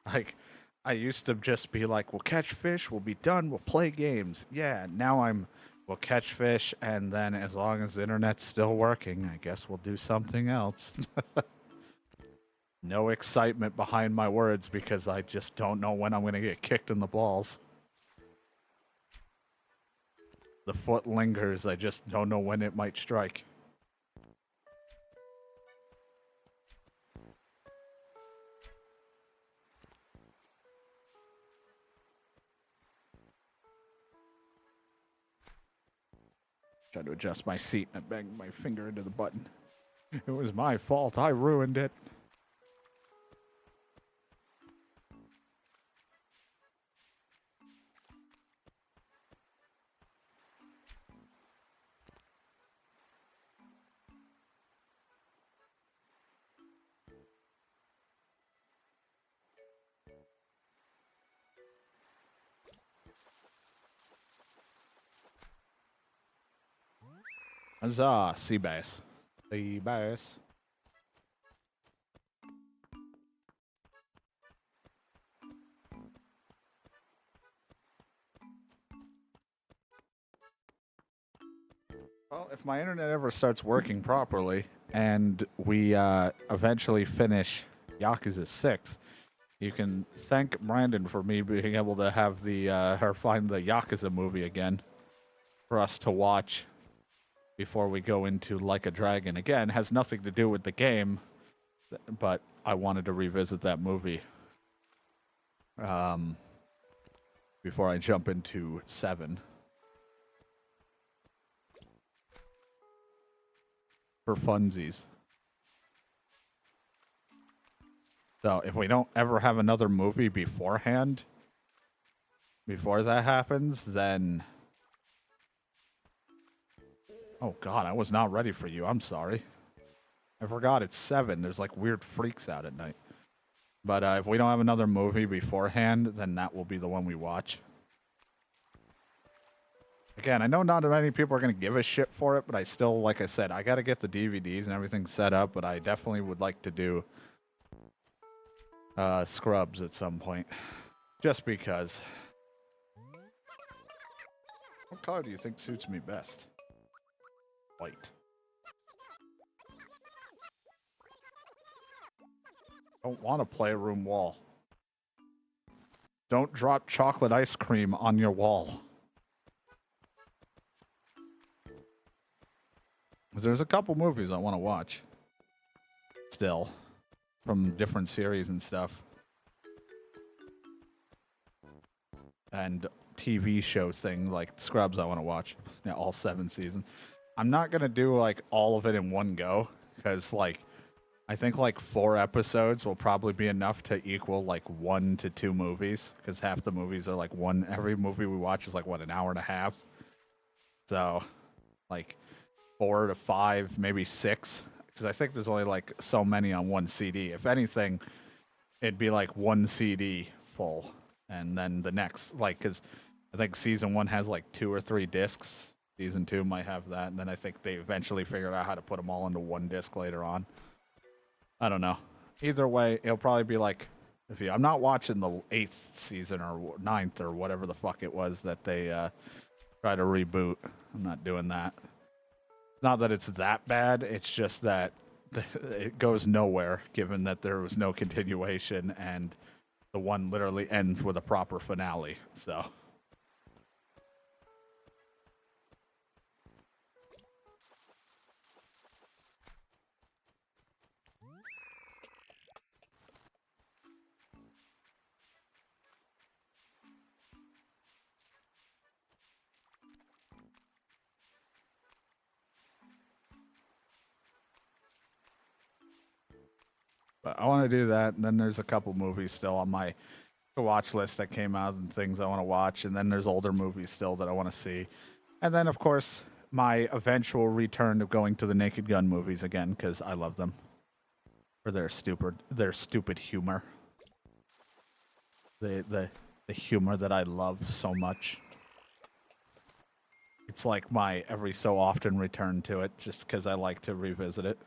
A: Like, I used to just be like, we'll catch fish, we'll be done, we'll play games. Yeah, now we'll catch fish, and then as long as the internet's still working, I guess we'll do something else. No excitement behind my words because I just don't know when I'm going to get kicked in the balls. The foot lingers, I just don't know when it might strike. Tried to adjust my seat and I banged my finger into the button. It was my fault. I ruined it. Huzzah, sea bass. Sea bass. Well, if my internet ever starts working properly and we eventually finish Yakuza 6, you can thank Brandon for me being able to have her find the Yakuza movie again for us to watch before we go into Like a Dragon. Again, has nothing to do with the game, but I wanted to revisit that movie before I jump into 7. For funsies. So if we don't ever have another movie beforehand, before that happens, then... Oh god, I was not ready for you. I'm sorry. I forgot it's 7. There's like weird freaks out at night. But if we don't have another movie beforehand, then that will be the one we watch. Again, I know not many people are going to give a shit for it, but I still, like I said, I got to get the DVDs and everything set up, but I definitely would like to do Scrubs at some point. Just because. What color do you think suits me best? White. Don't want a playroom wall. Don't drop chocolate ice cream on your wall. There's a couple movies I want to watch. Still. From different series and stuff. And TV show thing like Scrubs I want to watch. Yeah, all 7 seasons. I'm not going to do like all of it in one go. Because like, I think like 4 episodes will probably be enough to equal like 1 to 2 movies. Because half the movies are like every movie we watch is like what, an hour and a half? So, like 4 to 5, maybe 6, because I think there's only like so many on one CD. If anything, it'd be like 1 CD full, and then the next, like, because I think season 1 has like 2 or 3 discs. Season 2 might have that, and then I think they eventually figured out how to put them all into 1 disc later on. I don't know. Either way, it'll probably be like, I'm not watching the 8th season or 9th or whatever the fuck it was that they try to reboot. I'm not doing that. Not that it's that bad, it's just that it goes nowhere given that there was no continuation and the one literally ends with a proper finale. So, but I want to do that. And then there's a couple movies still on my watch list that came out and things I want to watch. And then there's older movies still that I want to see. And then, of course, my eventual return of going to the Naked Gun movies again because I love them for their stupid humor. The humor that I love so much. It's like my every so often return to it just because I like to revisit it.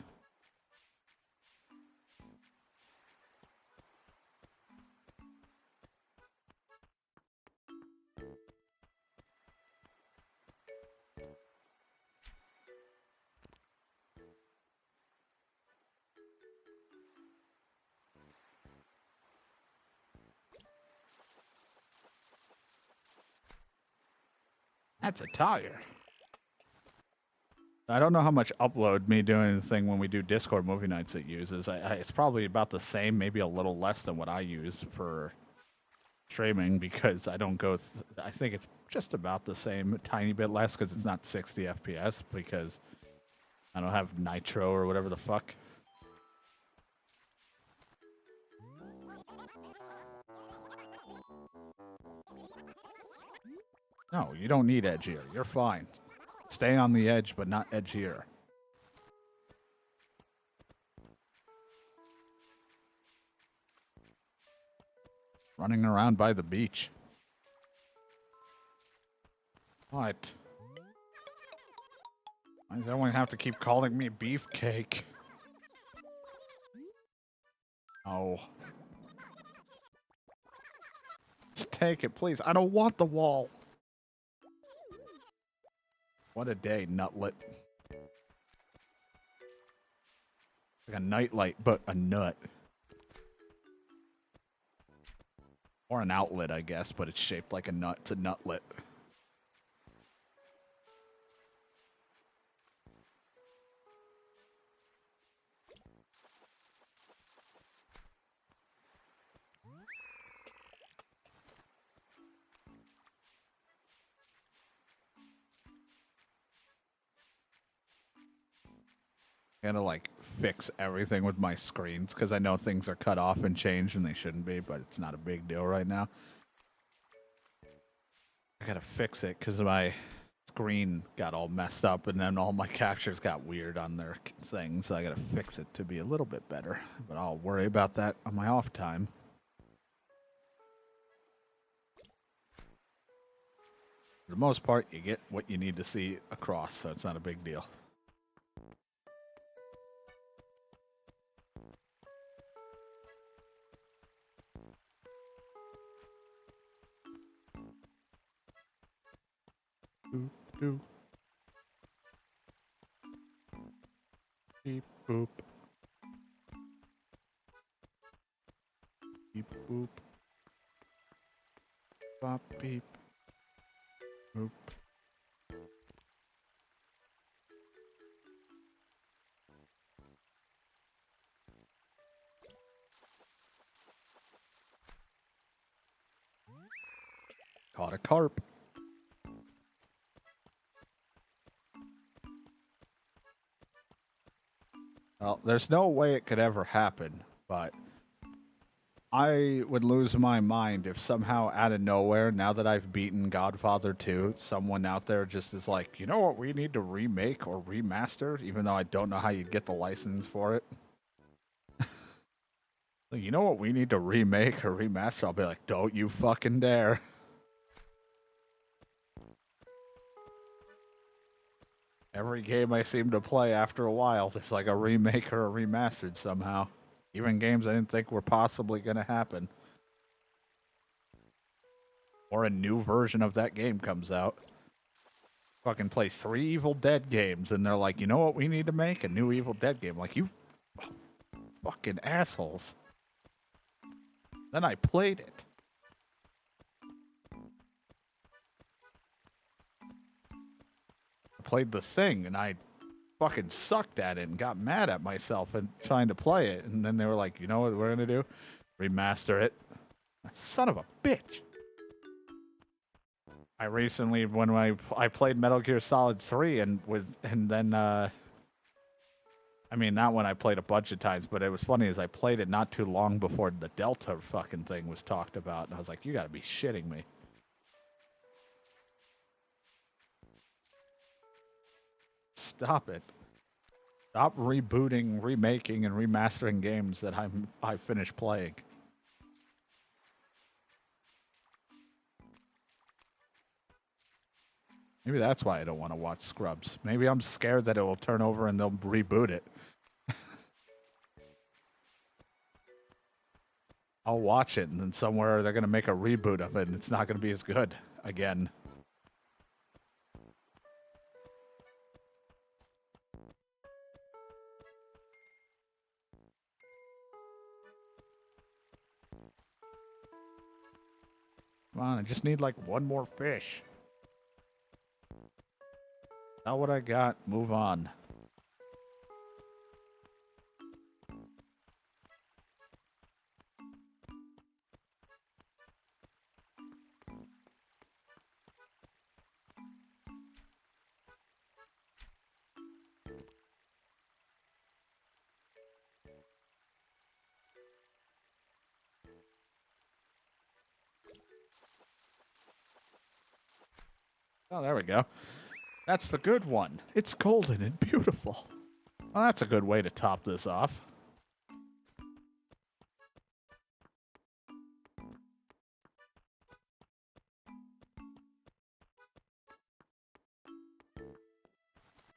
A: That's a tire. I don't know how much upload me doing the thing when we do Discord movie nights it uses. It's probably about the same, maybe a little less than what I use for streaming because I don't go. I think it's just about the same, a tiny bit less because it's not 60 FPS because I don't have Nitro or whatever the fuck. No, you don't need edgier. You're fine. Stay on the edge, but not edgier. Running around by the beach. What? Why does everyone have to keep calling me beefcake? Oh. Just take it, please. I don't want the wall. What a day, nutlet. Like a nightlight, but a nut. Or an outlet, I guess, but it's shaped like a nut. It's a nutlet. I gotta like fix everything with my screens because I know things are cut off and changed and they shouldn't be, but it's not a big deal right now. I gotta fix it because my screen got all messed up and then all my captures got weird on their things. So I gotta fix it to be a little bit better, but I'll worry about that on my off time. For the most part, you get what you need to see across, so it's not a big deal. Boop, doop. Beep, boop. Beep, boop. Bop, beep. Boop. Caught a carp. Well, there's no way it could ever happen, but I would lose my mind if somehow out of nowhere, now that I've beaten Godfather 2, someone out there just is like, you know what we need to remake or remaster, even though I don't know how you'd get the license for it. Like, you know what we need to remake or remaster? I'll be like, don't you fucking dare. Every game I seem to play after a while, there's like a remake or a remastered somehow. Even games I didn't think were possibly going to happen. Or a new version of that game comes out. fucking play 3 Evil Dead games, and they're like, you know what we need to make? A new Evil Dead game. Like, you fucking assholes. Then I played it. I played the thing, and I fucking sucked at it and got mad at myself and trying to play it. And then they were like, you know what we're going to do? Remaster it. Son of a bitch. I recently, when I played Metal Gear Solid 3, and then I mean, that one I played a bunch of times, but it was funny as I played it not too long before the Delta fucking thing was talked about, and I was like, you gotta be shitting me. Stop it. Stop rebooting, remaking, and remastering games that I finished playing. Maybe that's why I don't want to watch Scrubs. Maybe I'm scared that it will turn over and they'll reboot it. I'll watch it, and then somewhere they're going to make a reboot of it, and it's not going to be as good again. Come on, I just need like one more fish. Not what I got. Move on. Oh, there we go. That's the good one. It's golden and beautiful. Well, that's a good way to top this off.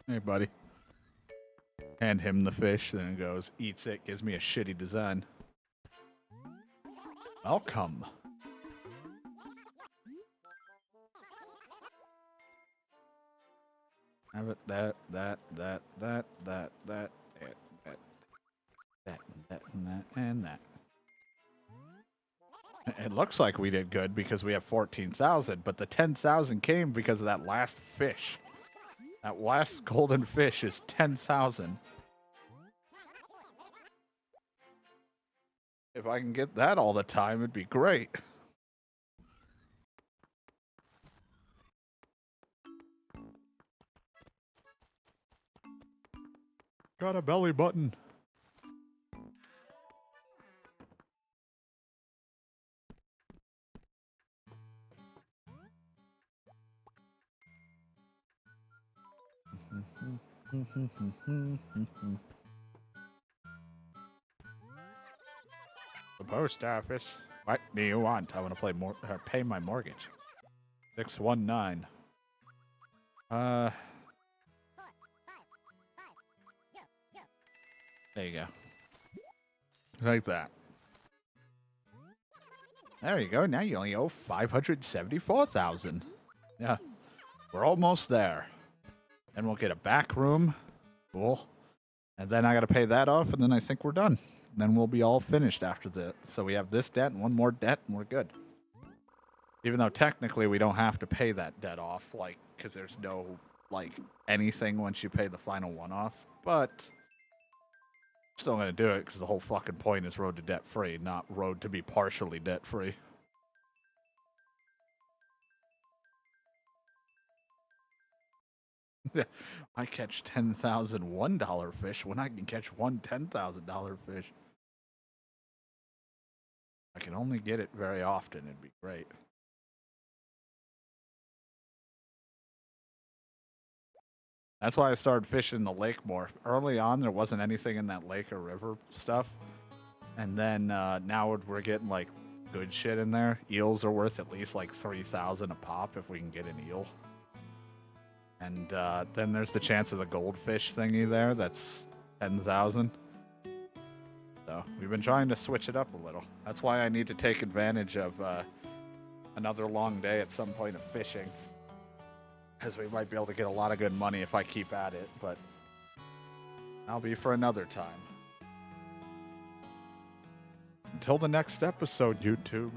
A: Hey, buddy. Hand him the fish, then it goes, eats it, gives me a shitty design. Welcome. Have it, that, and that. It looks like we did good because we have 14,000, but the 10,000 came because of that last fish. That last golden fish is 10,000. If I can get that all the time, it'd be great. Got a belly button. The post office. What do you want? I want to play more. Pay my mortgage. 619. There you go. Like that. There you go. Now you only owe 574,000. Yeah, we're almost there. Then we'll get a back room. Cool. And then I got to pay that off, and then I think we're done. And then we'll be all finished after that. So we have this debt and one more debt, and we're good. Even though technically we don't have to pay that debt off, like, because there's no, like, anything once you pay the final one off. But still going to do it because the whole fucking point is road to debt free, not road to be partially debt free. I catch 10,000 $1 fish when I can catch one $10,000 fish. I can only get it very often. It'd be great. That's why I started fishing the lake more. Early on, there wasn't anything in that lake or river stuff. And then now we're getting like good shit in there. Eels are worth at least like 3,000 a pop if we can get an eel. And then there's the chance of the goldfish thingy there. That's 10,000. So we've been trying to switch it up a little. That's why I need to take advantage of another long day at some point of fishing. Because we might be able to get a lot of good money if I keep at it, but that'll be for another time. Until the next episode, YouTube.